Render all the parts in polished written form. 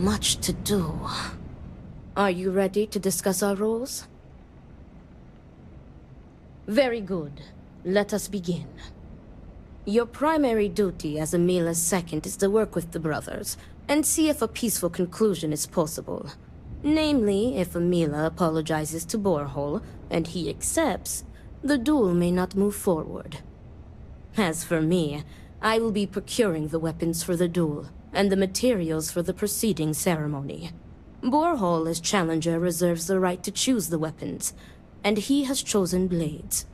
much to do. Are you ready to discuss our roles? Very good. Let us begin. Your primary duty as Emila's second is to work with the brothers, and see if a peaceful conclusion is possible. Namely, if Emila apologizes to Borehole, and he accepts, the duel may not move forward. As for me, I will be procuring the weapons for the duel, and the materials for the preceding ceremony. Borehole as challenger reserves the right to choose the weapons, and he has chosen blades.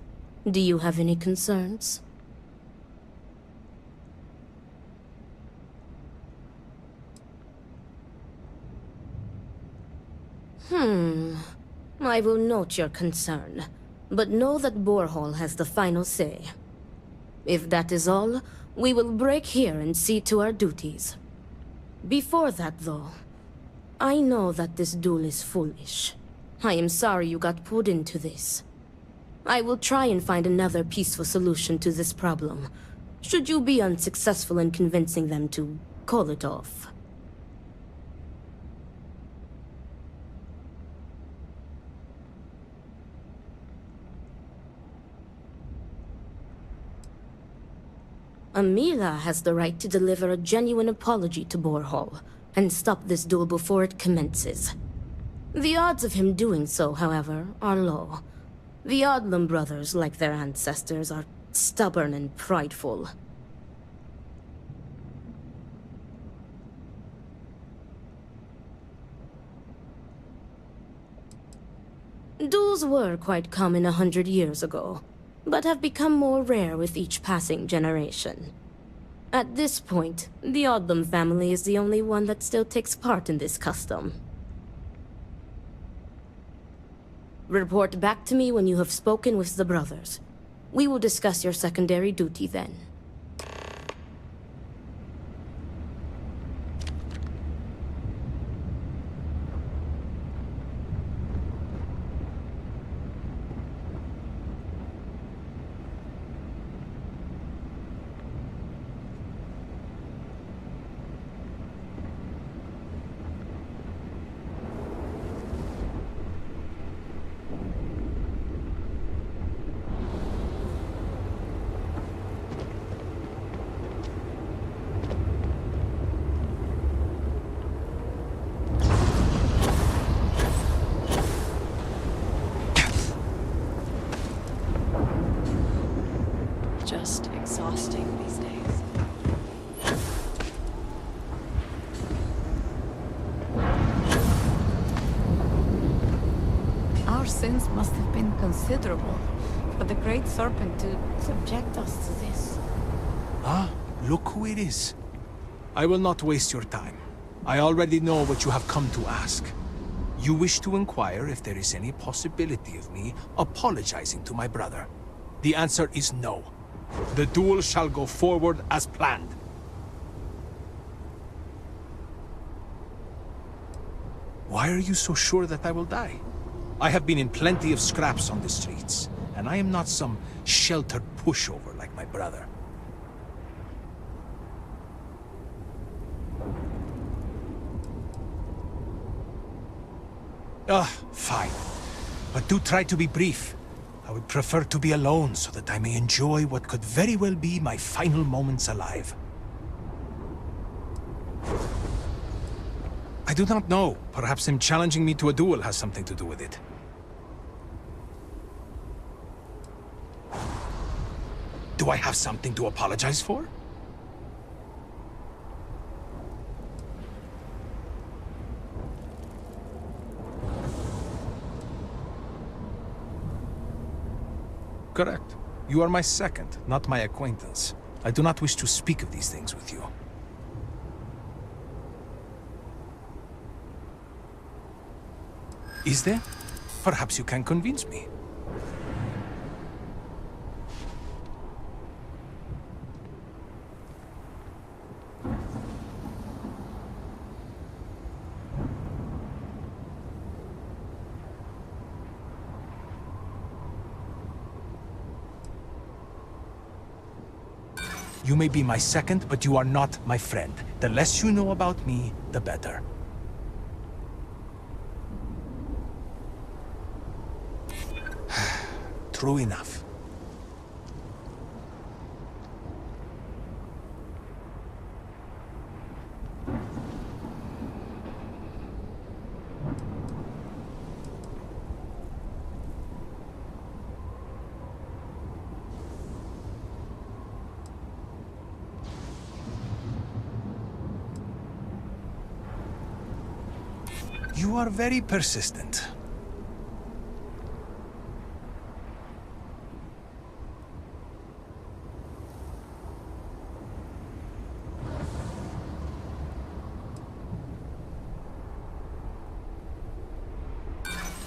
Do you have any concerns? I will note your concern, but know that Borehole has the final say. If that is all, we will break here and see to our duties. Before that, though, I know that this duel is foolish. I am sorry you got pulled into this. I will try and find another peaceful solution to this problem, should you be unsuccessful in convincing them to call it off. Emila has the right to deliver a genuine apology to Borehole, and stop this duel before it commences. The odds of him doing so, however, are low. The Odlum brothers, like their ancestors, are stubborn and prideful. Duels were quite common 100 years ago, but have become more rare with each passing generation. At this point, the Odlum family is the only one that still takes part in this custom. Report back to me when you have spoken with the brothers. We will discuss your secondary duty then. Just exhausting these days. Our sins must have been considerable for the Great Serpent to subject us to this. Ah, look who it is. I will not waste your time. I already know what you have come to ask. You wish to inquire if there is any possibility of me apologizing to my brother. The answer is no. The duel shall go forward as planned. Why are you so sure that I will die? I have been in plenty of scraps on the streets, and I am not some sheltered pushover like my brother. Fine. But do try to be brief. I would prefer to be alone so that I may enjoy what could very well be my final moments alive. I do not know. Perhaps him challenging me to a duel has something to do with it. Do I have something to apologize for? Correct. You are my second, not my acquaintance. I do not wish to speak of these things with you. Is there? Perhaps you can convince me. You may be my second, but you are not my friend. The less you know about me, the better. True enough. You are very persistent.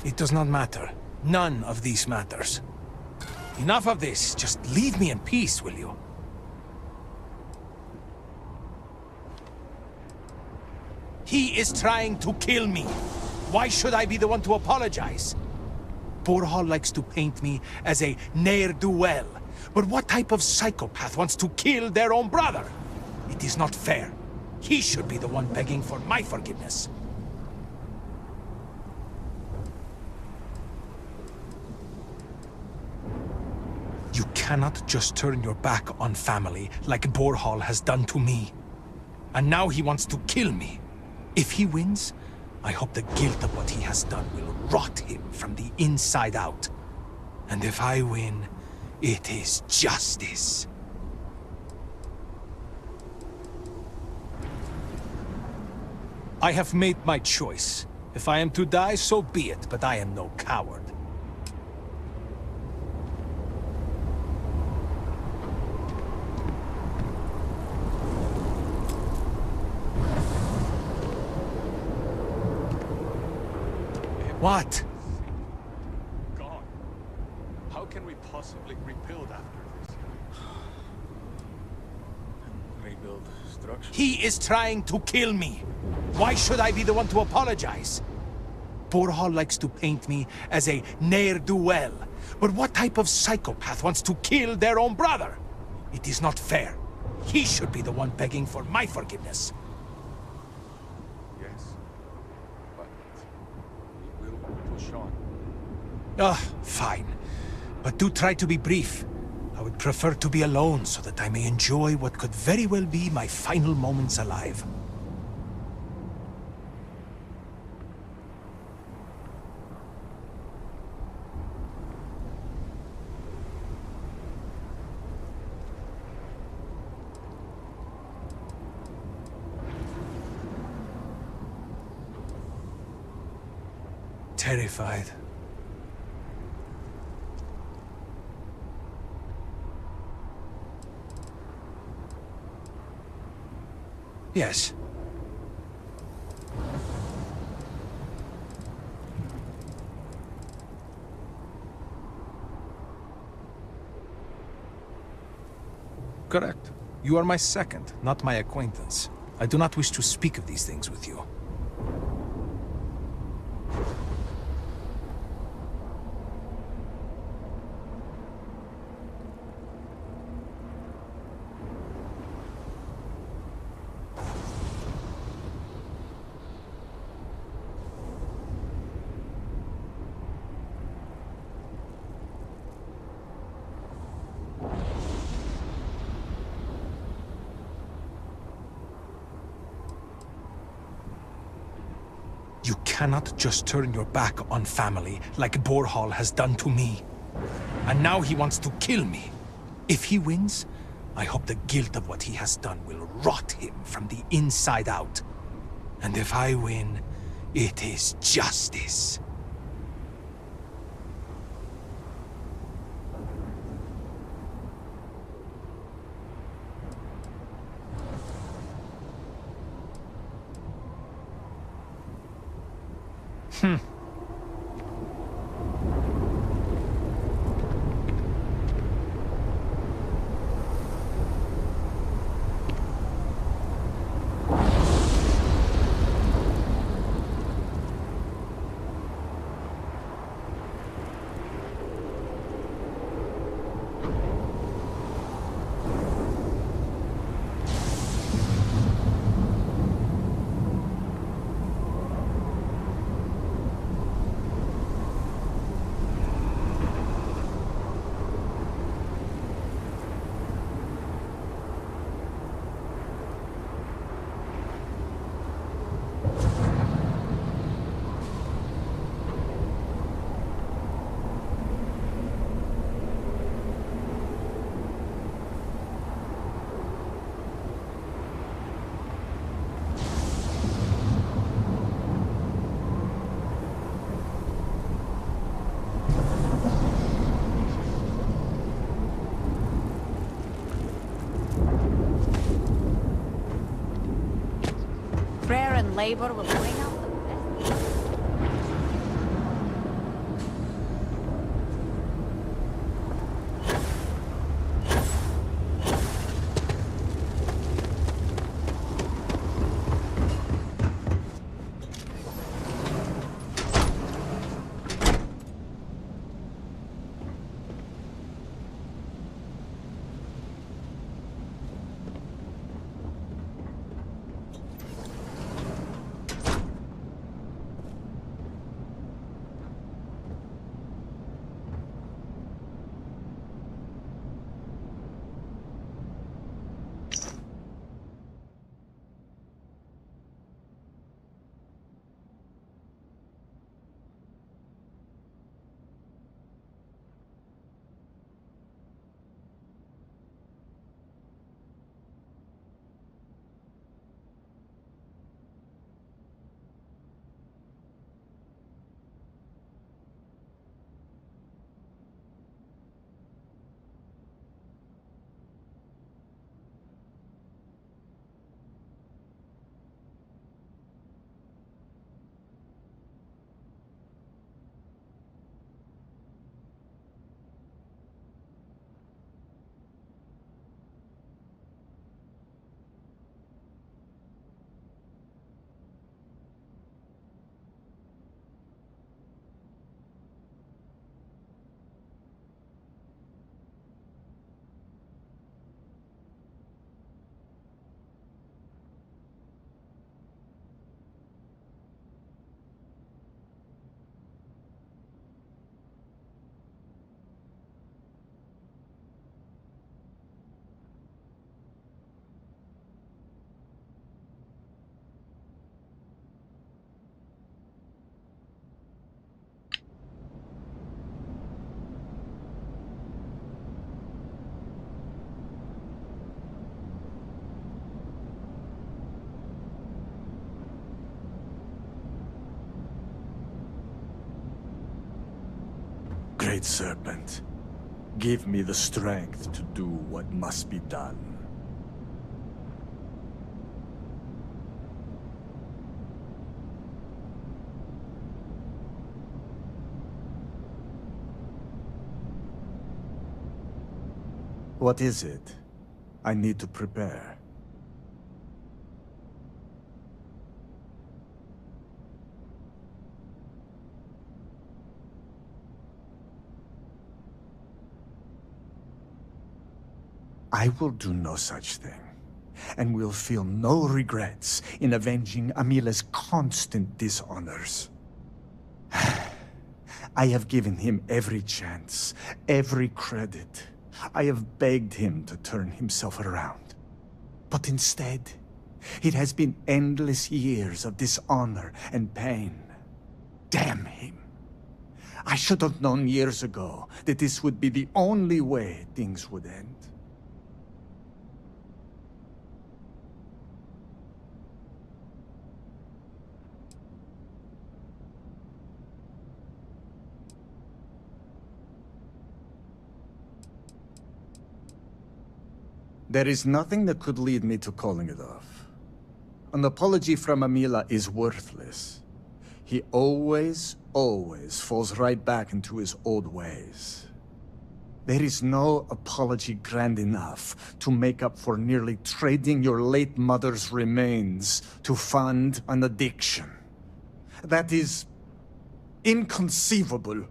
It does not matter. None of these matters. Enough of this. Just leave me in peace, will you? He is trying to kill me. Why should I be the one to apologize? Borhall likes to paint me as a ne'er-do-well. But what type of psychopath wants to kill their own brother? It is not fair. He should be the one begging for my forgiveness. You cannot just turn your back on family like Borhall has done to me. And now he wants to kill me. If he wins, I hope the guilt of what he has done will rot him from the inside out. And if I win, it is justice. I have made my choice. If I am to die, so be it, but I am no coward. What? Gone. How can we possibly rebuild after this? Rebuild structure? He is trying to kill me. Why should I be the one to apologize? Borhall likes to paint me as a ne'er-do-well. But what type of psychopath wants to kill their own brother? It is not fair. He should be the one begging for my forgiveness. Yes. But we will push on. Fine. But do try to be brief. I would prefer to be alone so that I may enjoy what could very well be my final moments alive. Terrified. Yes. Correct. You are my second, not my acquaintance. I do not wish to speak of these things with you. You cannot just turn your back on family like Borhall has done to me. And now he wants to kill me. If he wins, I hope the guilt of what he has done will rot him from the inside out. And if I win, it is justice. labor will bring out the best. Great Serpent, give me the strength to do what must be done. What is it? I need to prepare. I will do no such thing, and will feel no regrets in avenging Amila's constant dishonors. I have given him every chance, every credit. I have begged him to turn himself around. But instead, it has been endless years of dishonor and pain. Damn him. I should have known years ago that this would be the only way things would end. There is nothing that could lead me to calling it off. An apology from Amila is worthless. He always falls right back into his old ways. There is no apology grand enough to make up for nearly trading your late mother's remains to fund an addiction. That is inconceivable.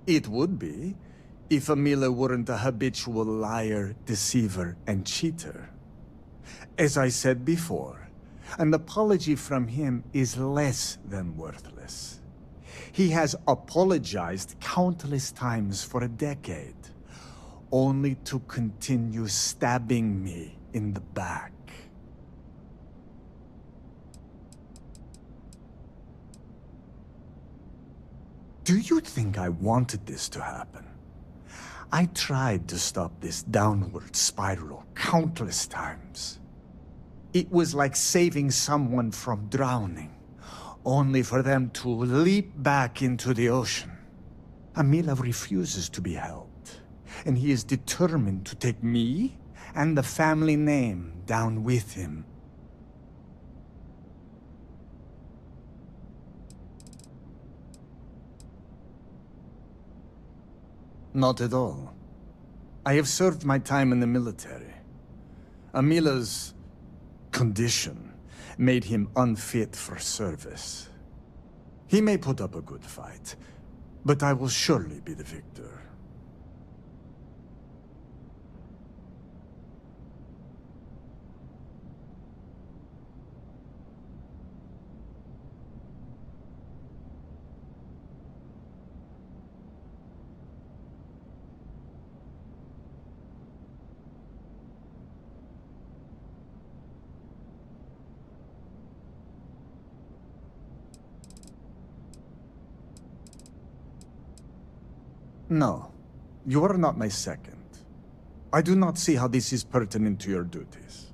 It would be, if Amila weren't a habitual liar, deceiver, and cheater. As I said before, an apology from him is less than worthless. He has apologized countless times for a decade, only to continue stabbing me in the back. Do you think I wanted this to happen? I tried to stop this downward spiral countless times. It was like saving someone from drowning, only for them to leap back into the ocean. Amila refuses to be helped, and he is determined to take me and the family name down with him. Not at all. I have served my time in the military. Amila's condition made him unfit for service. He may put up a good fight, but I will surely be the victor. No, you are not my second. I do not see how this is pertinent to your duties.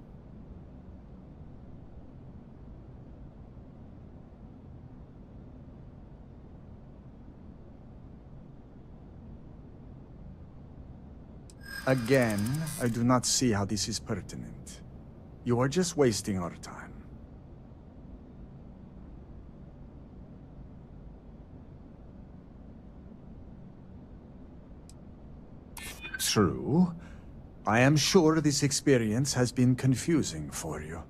Again, I do not see how this is pertinent. You are just wasting our time. True. I am sure this experience has been confusing for you.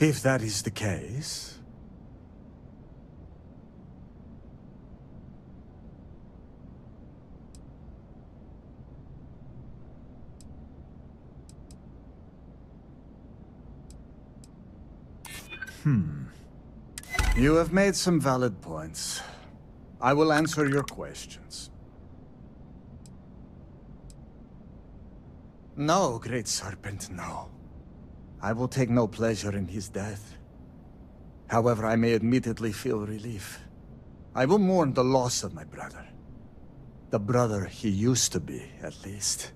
If that is the case... You have made some valid points. I will answer your questions. No, Great Serpent, no. I will take no pleasure in his death. However, I may admittedly feel relief. I will mourn the loss of my brother. The brother he used to be, at least.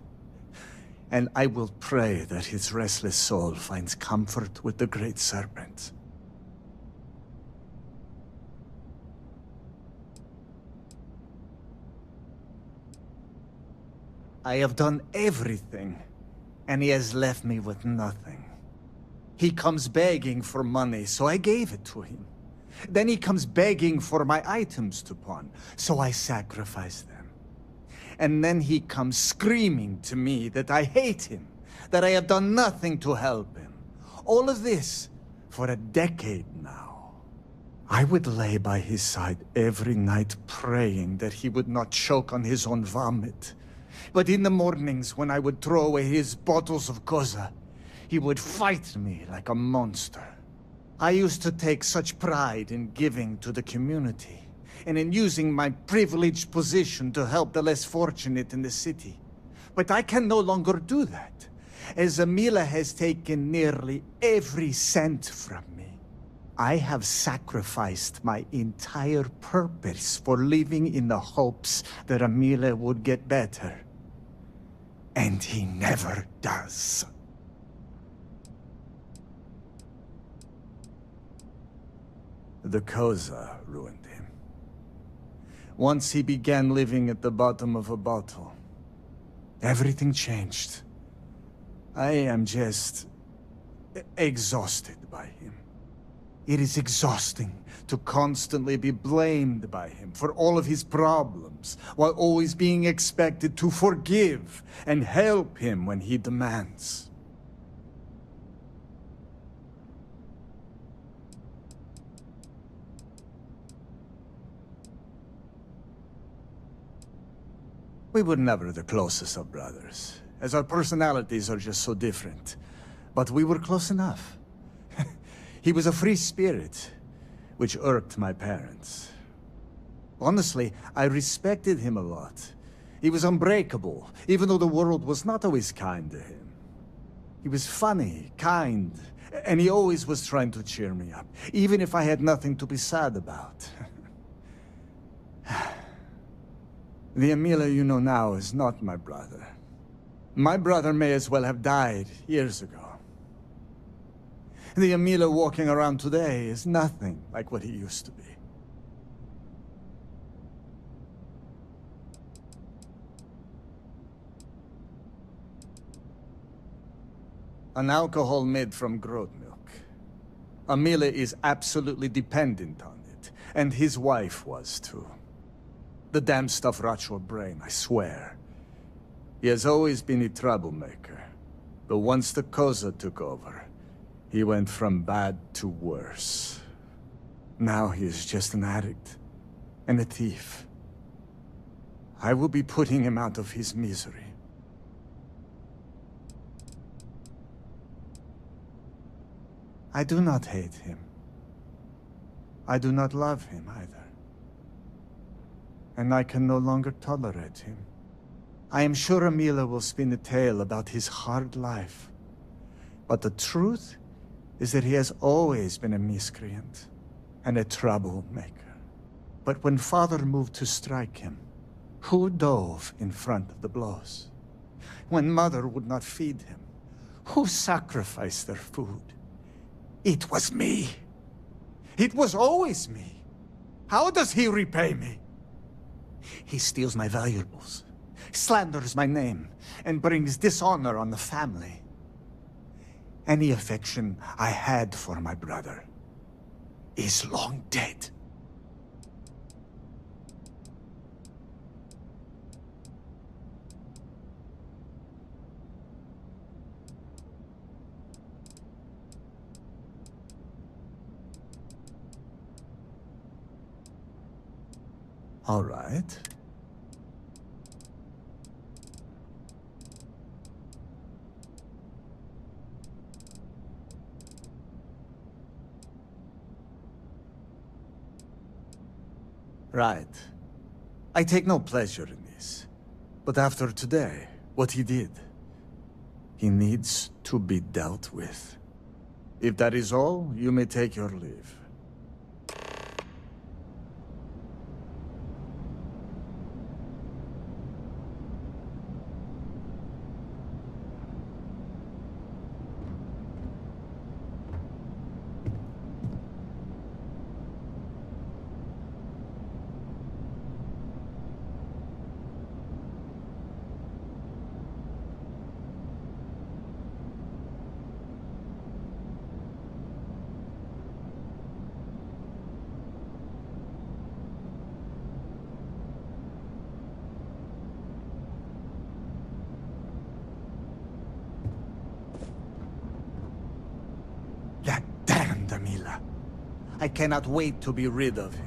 And I will pray that his restless soul finds comfort with the Great Serpent. I have done everything, and he has left me with nothing. He comes begging for money, so I gave it to him. Then he comes begging for my items to pawn, so I sacrificed them. And then he comes screaming to me that I hate him, that I have done nothing to help him. All of this for a decade now. I would lay by his side every night praying that he would not choke on his own vomit. But in the mornings, when I would throw away his bottles of koza, he would fight me like a monster. I used to take such pride in giving to the community, and in using my privileged position to help the less fortunate in the city. But I can no longer do that, as Amila has taken nearly every cent from me. I have sacrificed my entire purpose for living in the hopes that Amila would get better. And he never does. The koza ruined him. Once he began living at the bottom of a bottle, everything changed. I am just exhausted by him. It is exhausting to constantly be blamed by him for all of his problems, while always being expected to forgive and help him when he demands. We were never the closest of brothers, as our personalities are just so different. But we were close enough. He was a free spirit, which irked my parents. Honestly, I respected him a lot. He was unbreakable, even though the world was not always kind to him. He was funny, kind, and he always was trying to cheer me up, even if I had nothing to be sad about. The Emila you know now is not my brother. My brother may as well have died years ago. The Emila walking around today is nothing like what he used to be. An alcohol made from goat milk. Emila is absolutely dependent on it, and his wife was too. The damn stuff rots your brain, I swear. He has always been a troublemaker. But once the Koza took over, he went from bad to worse. Now he is just an addict and a thief. I will be putting him out of his misery. I do not hate him. I do not love him either. And I can no longer tolerate him. I am sure Emila will spin a tale about his hard life. But the truth is that he has always been a miscreant and a troublemaker. But when Father moved to strike him, who dove in front of the blows? When Mother would not feed him, who sacrificed their food? It was me. It was always me. How does he repay me? He steals my valuables, slanders my name, and brings dishonor on the family. Any affection I had for my brother is long dead. All right. Right. I take no pleasure in this. But after today, what he did, he needs to be dealt with. If that is all, you may take your leave. That damned Emila. I cannot wait to be rid of him.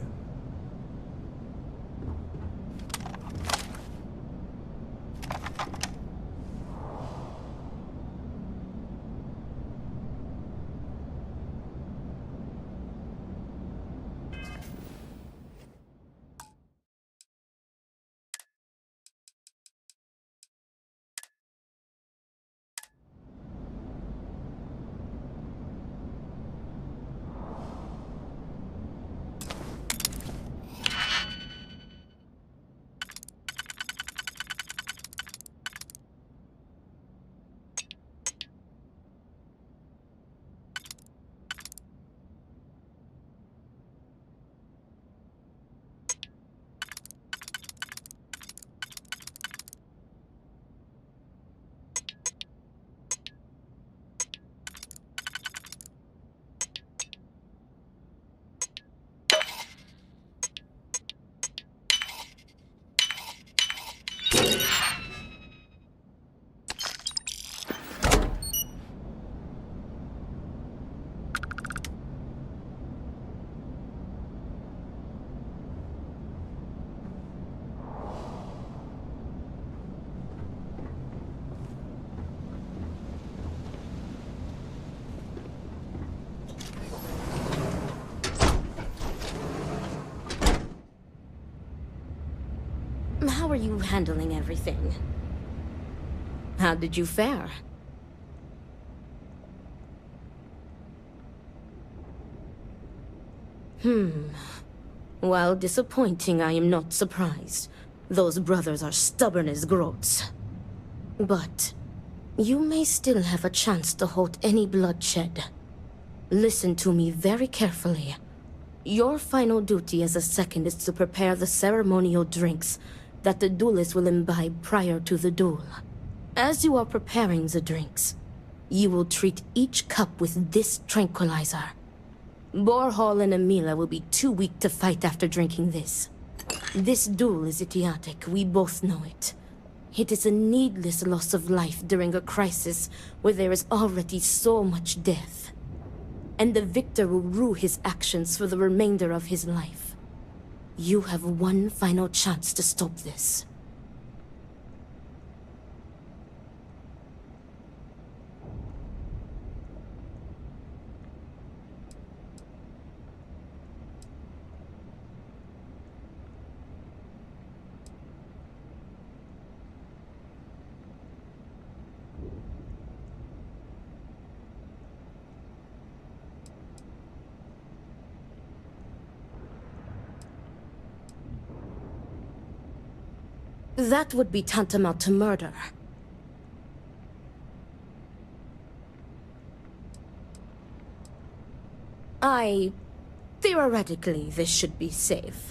How are you handling everything? How did you fare? While disappointing, I am not surprised. Those brothers are stubborn as groats. But you may still have a chance to halt any bloodshed. Listen to me very carefully. Your final duty as a second is to prepare the ceremonial drinks that the duelist will imbibe prior to the duel. As you are preparing the drinks, you will treat each cup with this tranquilizer. Borhall and Amila will be too weak to fight after drinking this. This duel is idiotic, we both know it. It is a needless loss of life during a crisis where there is already so much death. And the victor will rue his actions for the remainder of his life. You have one final chance to stop this. That would be tantamount to murder. Theoretically, this should be safe.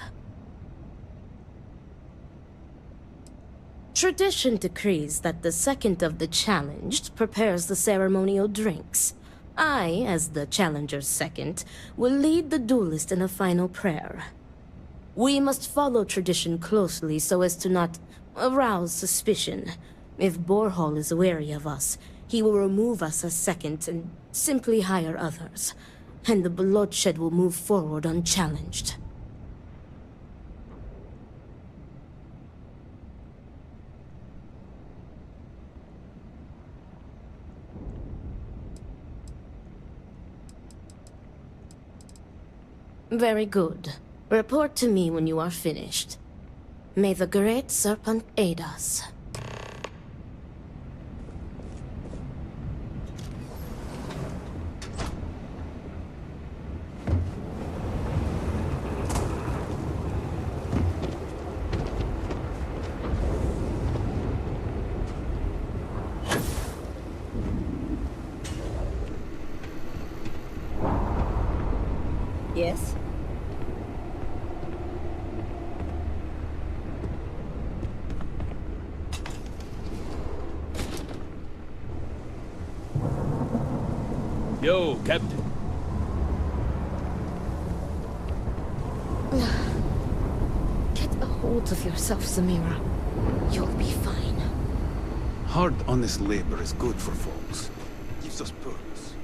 Tradition decrees that the second of the challenged prepares the ceremonial drinks. I, as the challenger's second, will lead the duelist in a final prayer. We must follow tradition closely so as to not arouse suspicion. If Borhall is wary of us, he will remove us as second and simply hire others. And the bloodshed will move forward unchallenged. Very good. Report to me when you are finished. May the Great Serpent aid us. Yes? Yo, Captain. Get a hold of yourself, Samira. You'll be fine. Hard, honest labor is good for folks. Gives us purpose.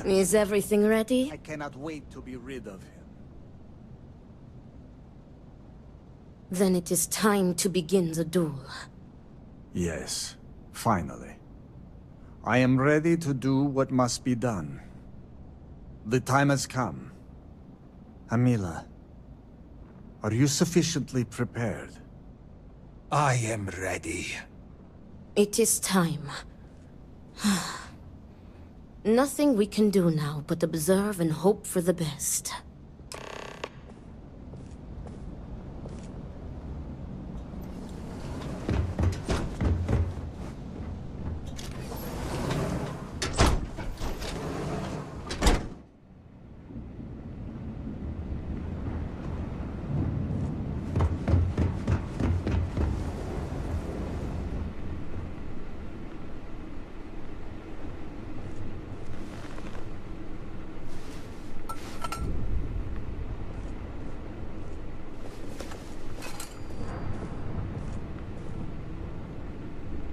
Is everything ready? I cannot wait to be rid of him. Then it is time to begin the duel. Yes, finally. I am ready to do what must be done. The time has come. Amila, are you sufficiently prepared? I am ready. It is time. Nothing we can do now but observe and hope for the best.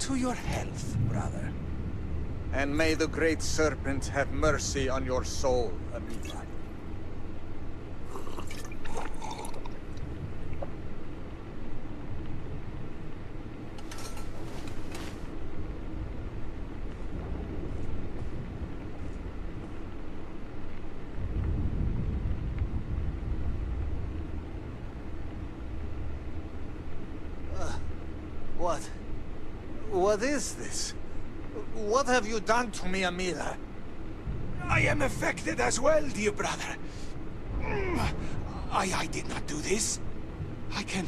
To your health, brother. And may the Great Serpent have mercy on your soul, Amila. What? What is this? What have you done to me, Amila? I am affected as well, dear brother. I did not do this. I can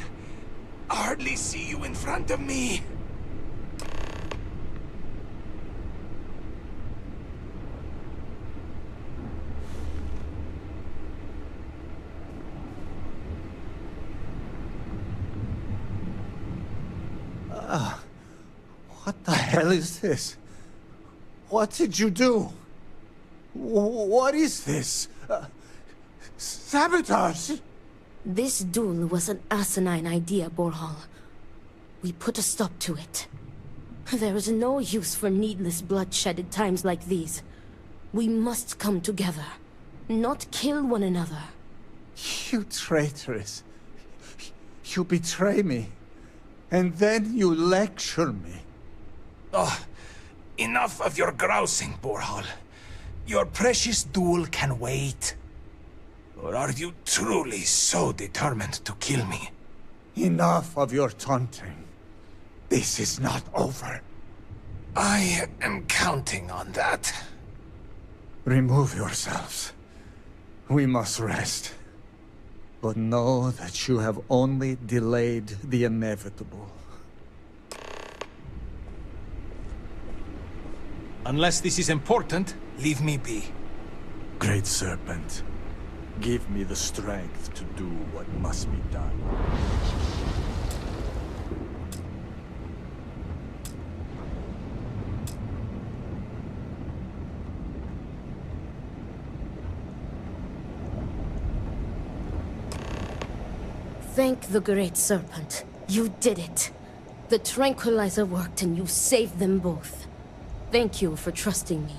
hardly see you in front of me. What the hell is this? What did you do? What is this? Sabotage! This duel was an asinine idea, Borhal. We put a stop to it. There is no use for needless bloodshed at times like these. We must come together, not kill one another. You traitoress. You betray me. And then you lecture me. Oh, enough of your grousing, Borhal. Your precious duel can wait. Or are you truly so determined to kill me? Enough of your taunting. This is not over. I am counting on that. Remove yourselves. We must rest. But know that you have only delayed the inevitable. Unless this is important, leave me be. Great Serpent, give me the strength to do what must be done. Thank the Great Serpent. You did it. The tranquilizer worked and you saved them both. Thank you for trusting me.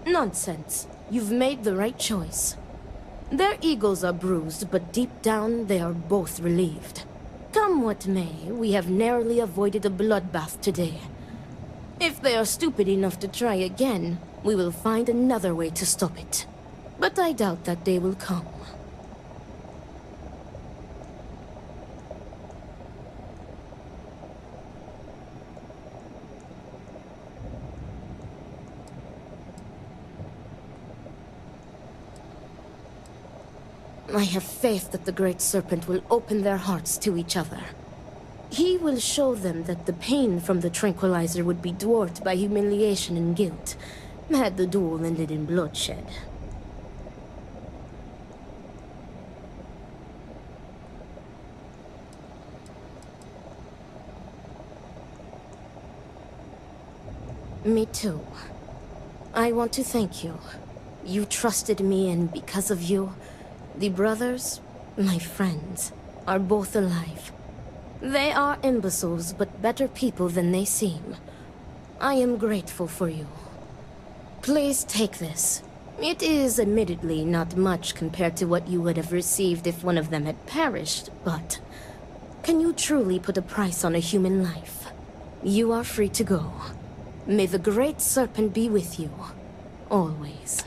Nonsense. You've made the right choice. Their egos are bruised, but deep down they are both relieved. Come what may, we have narrowly avoided a bloodbath today. If they are stupid enough to try again, we will find another way to stop it. But I doubt that day will come. I have faith that the Great Serpent will open their hearts to each other. He will show them that the pain from the tranquilizer would be dwarfed by humiliation and guilt, had the duel ended in bloodshed. Me too. I want to thank you. You trusted me, and because of you, the brothers, my friends, are both alive. They are imbeciles, but better people than they seem. I am grateful for you. Please take this. It is admittedly not much compared to what you would have received if one of them had perished, but... can you truly put a price on a human life? You are free to go. May the Great Serpent be with you. Always.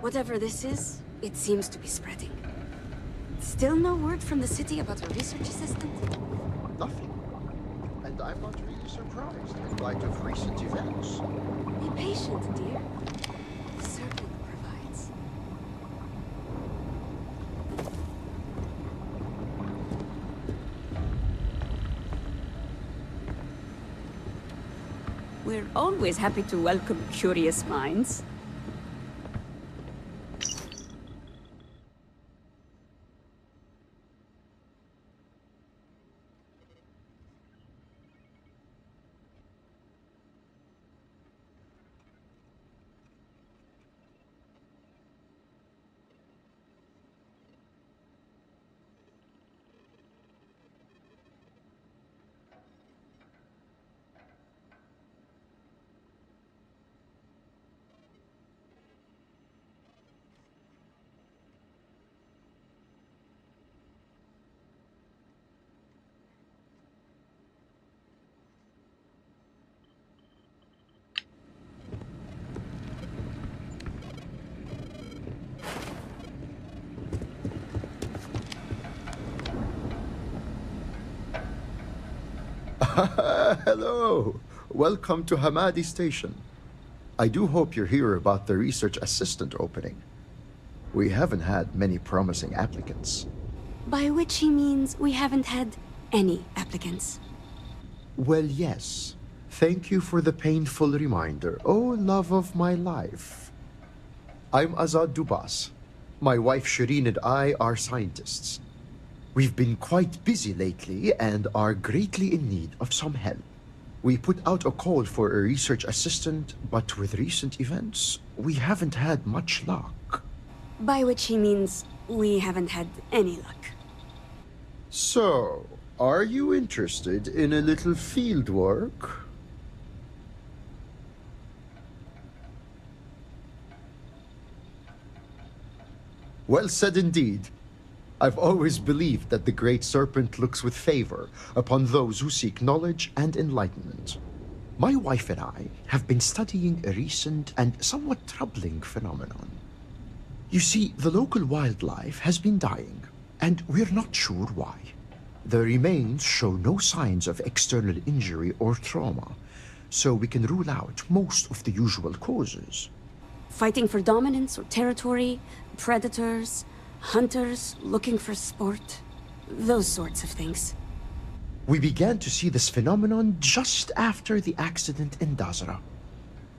Whatever this is, it seems to be spreading. Still no word from the city about a research assistant? Nothing. And I'm not really surprised in light of recent events. Be patient, dear. The serpent provides. We're always happy to welcome curious minds. Hello. Welcome to Hamadi Station. I do hope you're here about the research assistant opening. We haven't had many promising applicants. By which he means we haven't had any applicants. Well, yes. Thank you for the painful reminder. Oh, love of my life. I'm Azad Dubas. My wife Shireen and I are scientists. We've been quite busy lately and are greatly in need of some help. We put out a call for a research assistant, but with recent events, we haven't had much luck. By which he means we haven't had any luck. So, are you interested in a little field work? Well said indeed. I've always believed that the Great Serpent looks with favor upon those who seek knowledge and enlightenment. My wife and I have been studying a recent and somewhat troubling phenomenon. You see, the local wildlife has been dying, and we're not sure why. The remains show no signs of external injury or trauma, so we can rule out most of the usual causes. Fighting for dominance or territory, predators, hunters looking for sport, those sorts of things. We began to see this phenomenon just after the accident in Dazra.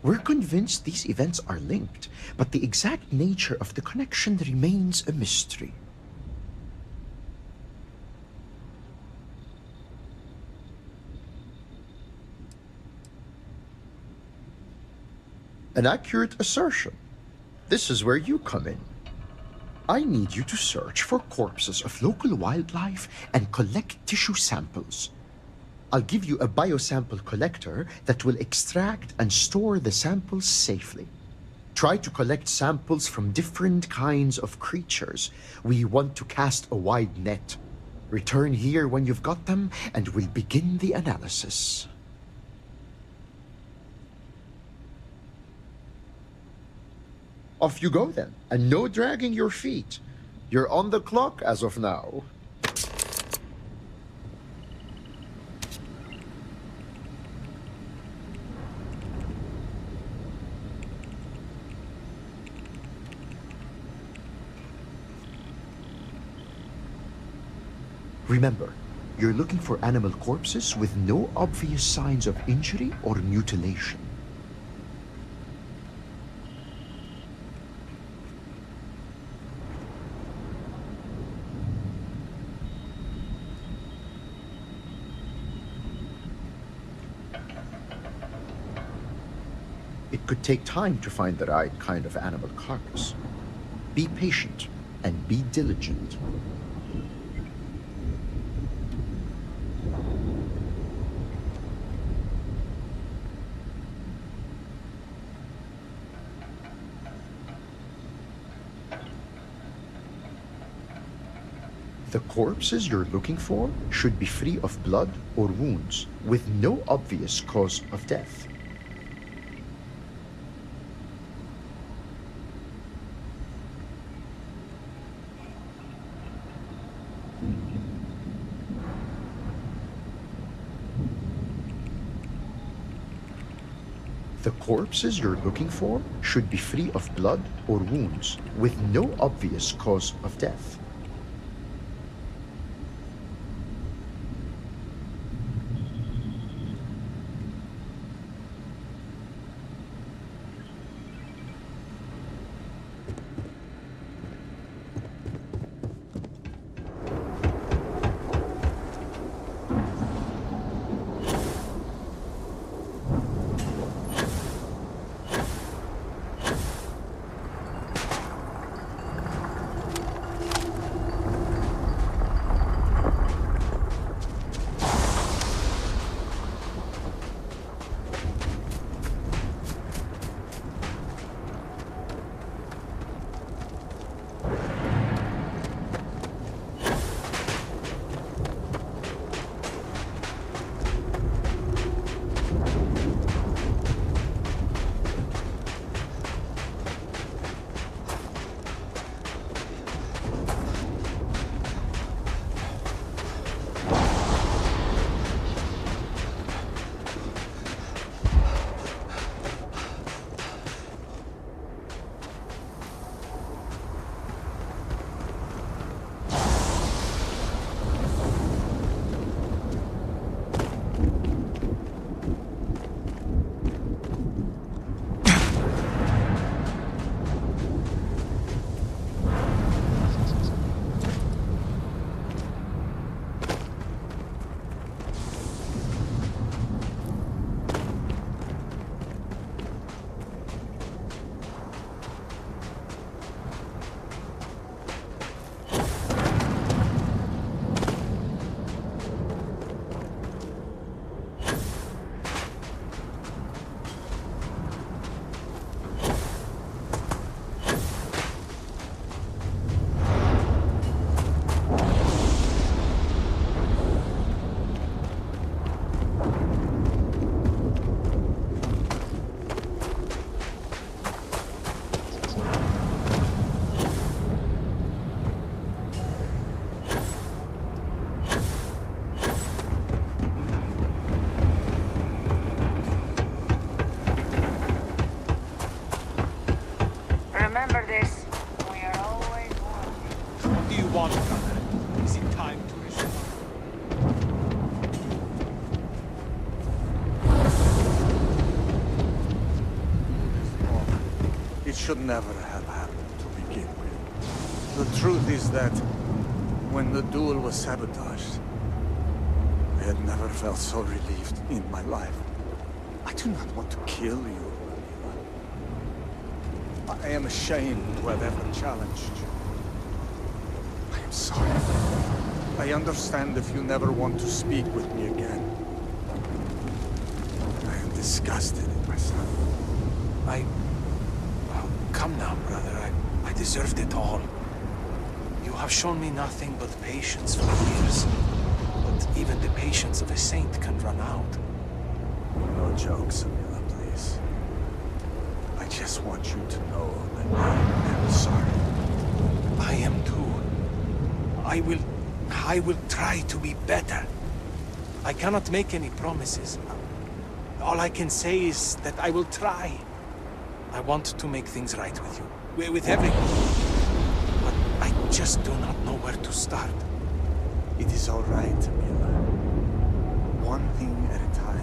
We're convinced these events are linked, but the exact nature of the connection remains a mystery. An accurate assertion. This is where you come in. I need you to search for corpses of local wildlife and collect tissue samples. I'll give you a biosample collector that will extract and store the samples safely. Try to collect samples from different kinds of creatures. We want to cast a wide net. Return here when you've got them, and we'll begin the analysis. Off you go then, and no dragging your feet. You're on the clock as of now. Remember, you're looking for animal corpses with no obvious signs of injury or mutilation. It could take time to find the right kind of animal carcass. Be patient and be diligent. The corpses you're looking for should be free of blood or wounds, with no obvious cause of death. The corpses you're looking for should be free of blood or wounds, with no obvious cause of death. Remember this. We are always watching. What do you want, brother? Is it time to resume? It should never have happened to begin with. The truth is that when the duel was sabotaged, I had never felt so relieved in my life. I do not want to kill you, Anila. I am ashamed to have ever challenged you. I am sorry. I understand if you never want to speak with me again. I am disgusted in myself. Oh, come now, brother. I deserved it all. You have shown me nothing but patience for years. But even the patience of a saint can run out. No jokes, Amila, please. I just want you to know that I am sorry. I am too. I will try to be better. I cannot make any promises. All I can say is that I will try. I want to make things right with you. With everyone. But I just do not know where to start. It is all right, Amila. One thing at a time.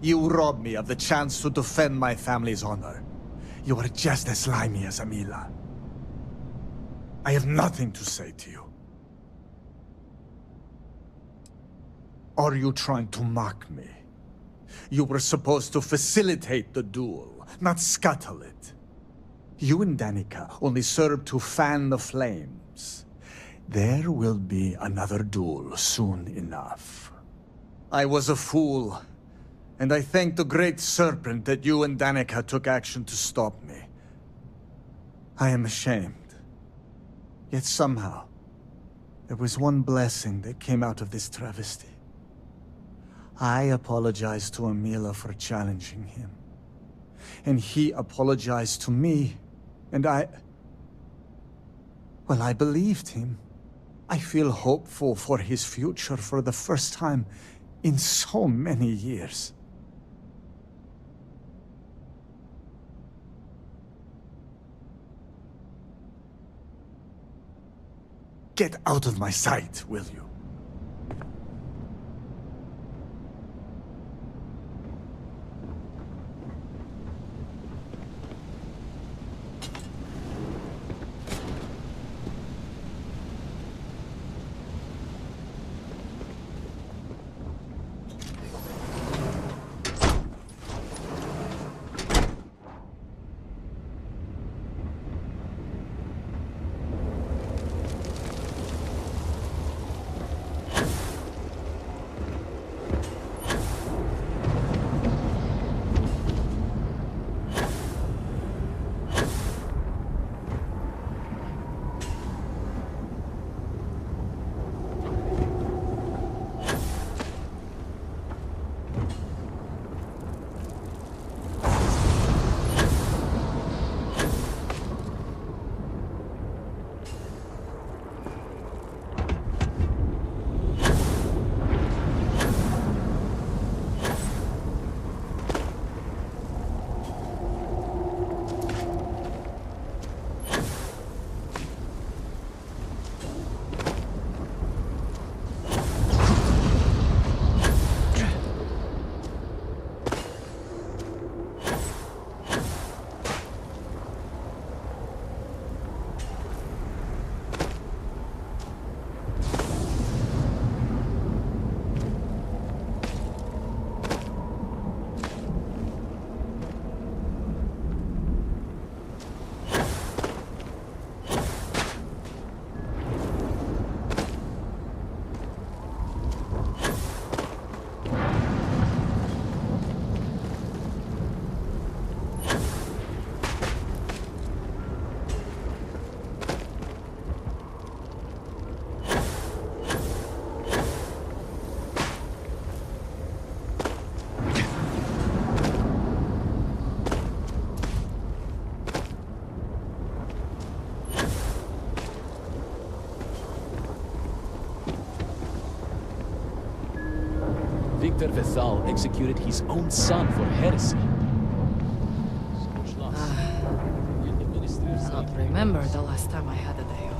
You robbed me of the chance to defend my family's honor. You are just as slimy as Amila. I have nothing to say to you. Are you trying to mock me? You were supposed to facilitate the duel, not scuttle it. You and Danica only served to fan the flames. There will be another duel soon enough. I was a fool, and I thank the Great Serpent that you and Danica took action to stop me. I am ashamed. Yet somehow, there was one blessing that came out of this travesty. I apologized to Amila for challenging him. And he apologized to me, and well, I believed him. I feel hopeful for his future for the first time in so many years. Get out of my sight, will you? Victor Vesal executed his own son for heresy. I don't remember the last time I had a day off.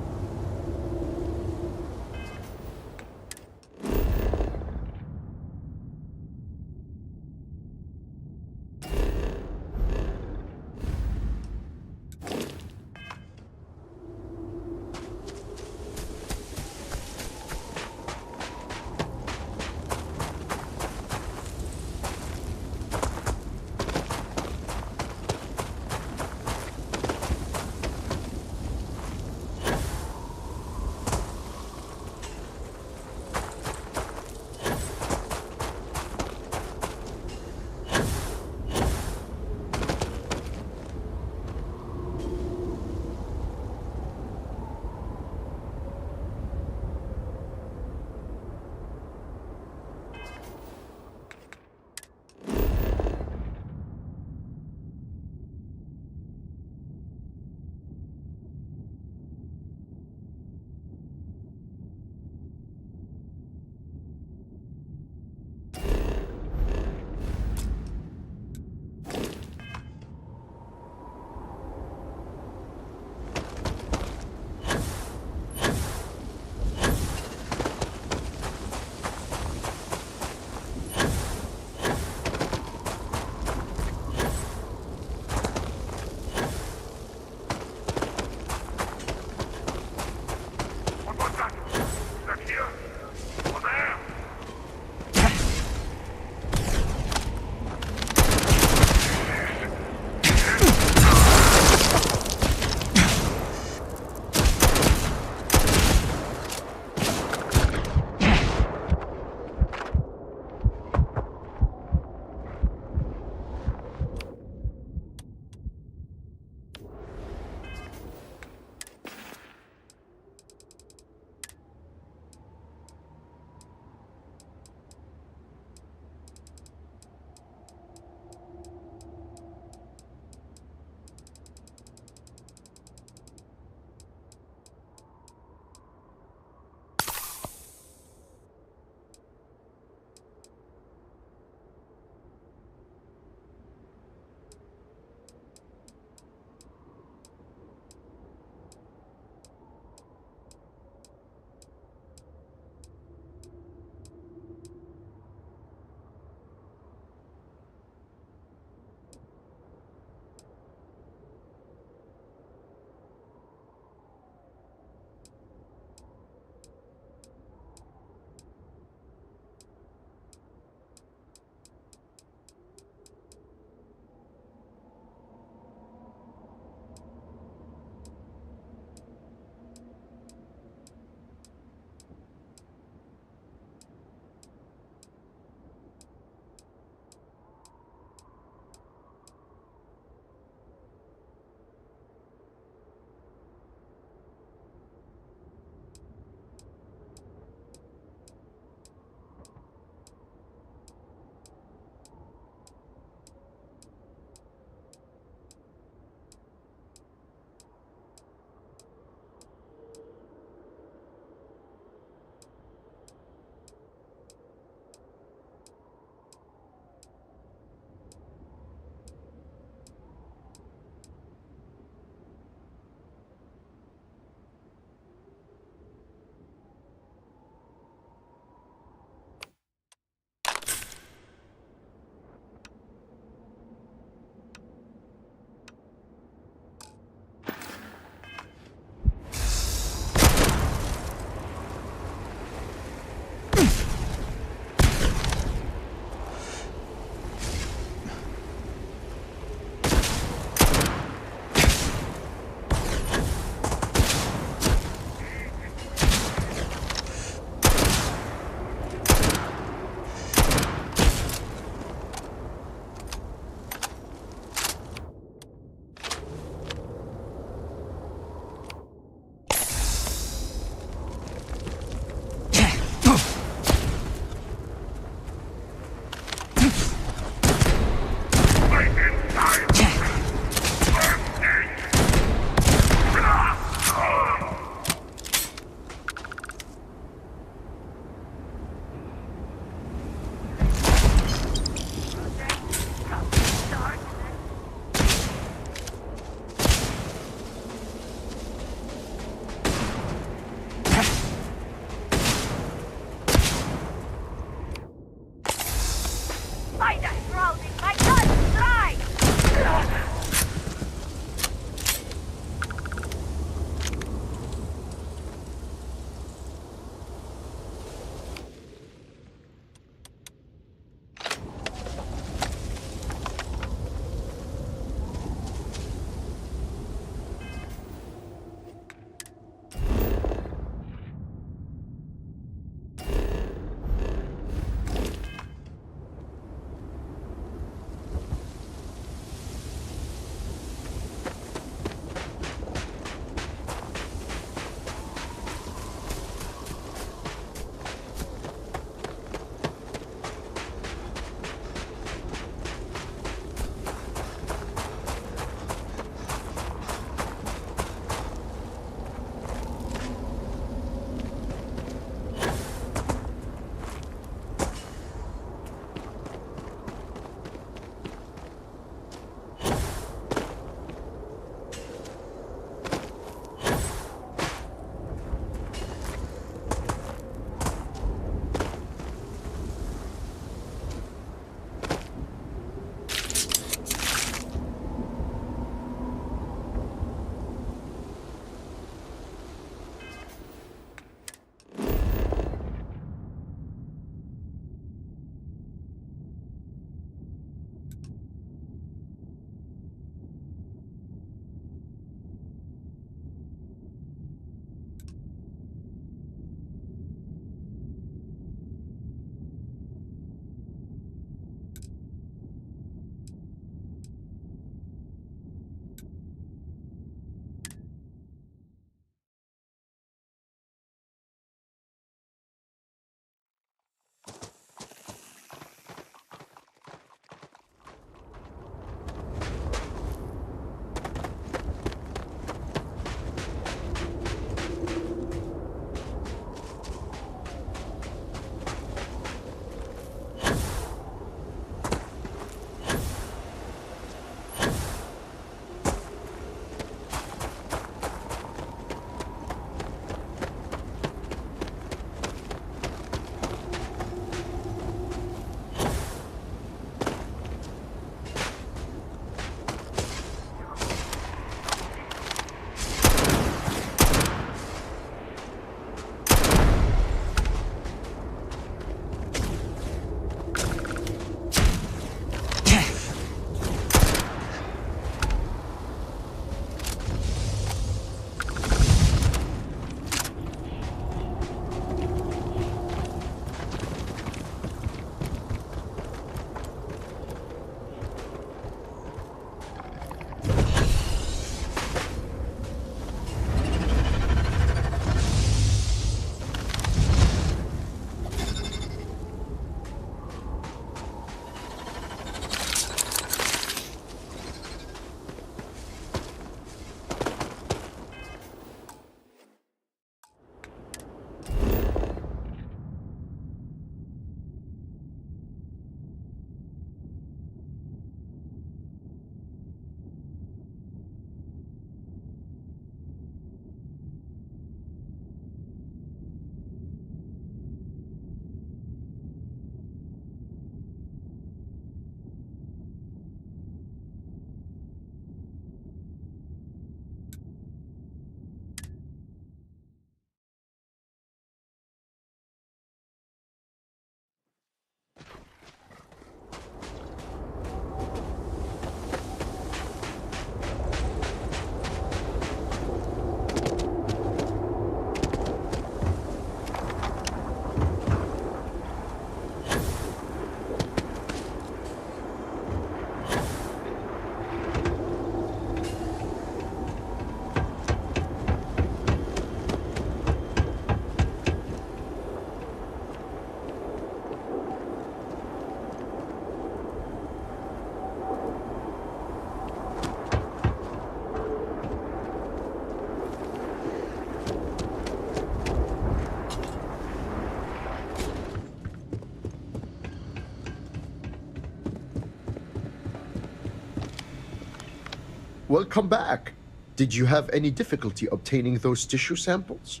Welcome back. Did you have any difficulty obtaining those tissue samples?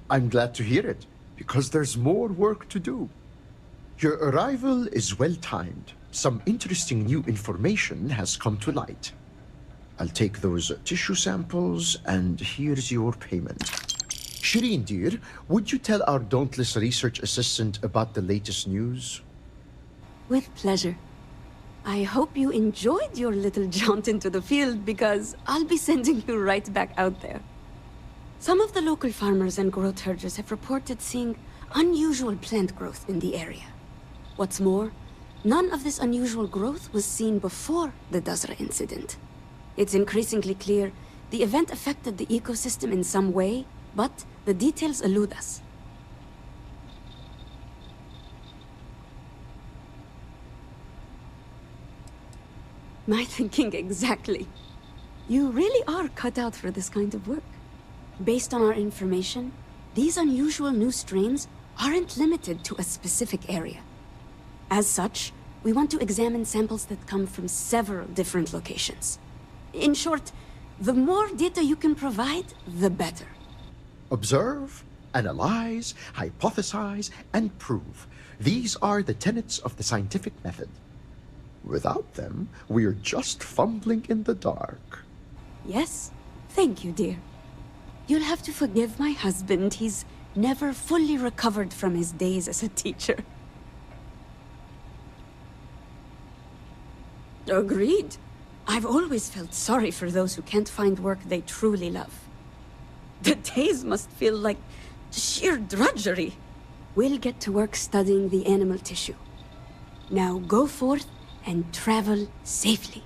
I'm glad to hear it, because there's more work to do. Your arrival is well timed. Some interesting new information has come to light. I'll take those tissue samples, and here's your payment. Shireen, dear, would you tell our dauntless research assistant about the latest news? With pleasure. I hope you enjoyed your little jaunt into the field, because I'll be sending you right back out there. Some of the local farmers and growth herders have reported seeing unusual plant growth in the area. What's more, none of this unusual growth was seen before the Dazra incident. It's increasingly clear the event affected the ecosystem in some way, but the details elude us. My thinking exactly. You really are cut out for this kind of work. Based on our information, these unusual new strains aren't limited to a specific area. As such, we want to examine samples that come from several different locations. In short, the more data you can provide, the better. Observe, analyze, hypothesize, and prove. These are the tenets of the scientific method. Without them, we're just fumbling in the dark. Yes, thank you, dear. You'll have to forgive my husband. He's never fully recovered from his days as a teacher. Agreed. I've always felt sorry for those who can't find work they truly love. The days must feel like sheer drudgery. We'll get to work studying the animal tissue. Now go forth and travel safely.